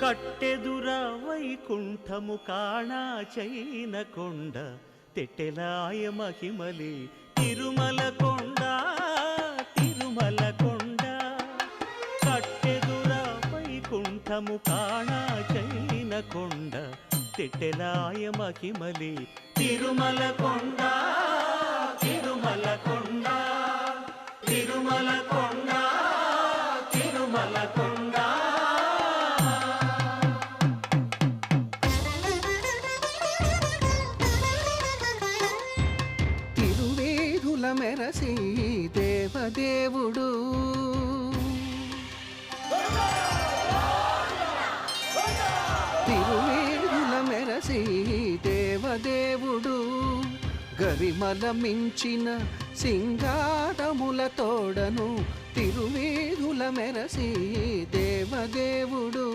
కట్టెదుర వైకుంఠము కాణా చైన కొండ తెట్టెలాయ మహిమలి తిరుమల కొండ తిరుమల కొండ కట్టెదుర వైకుంఠము కాణా చైన కొండ తెట్టెలాయ మహిమలి తిరుమల కొండ తిరుమల కొండ తిరుమల కొండ తిరుమల కొండ తిరువేధుల మెరసి దేవదేవుడు తిరువేధుల మెరసి దేవదేవుడు గరిమల మించిన సింగారముల తోడను తిరువేధుల మెరసి దేవదేవుడు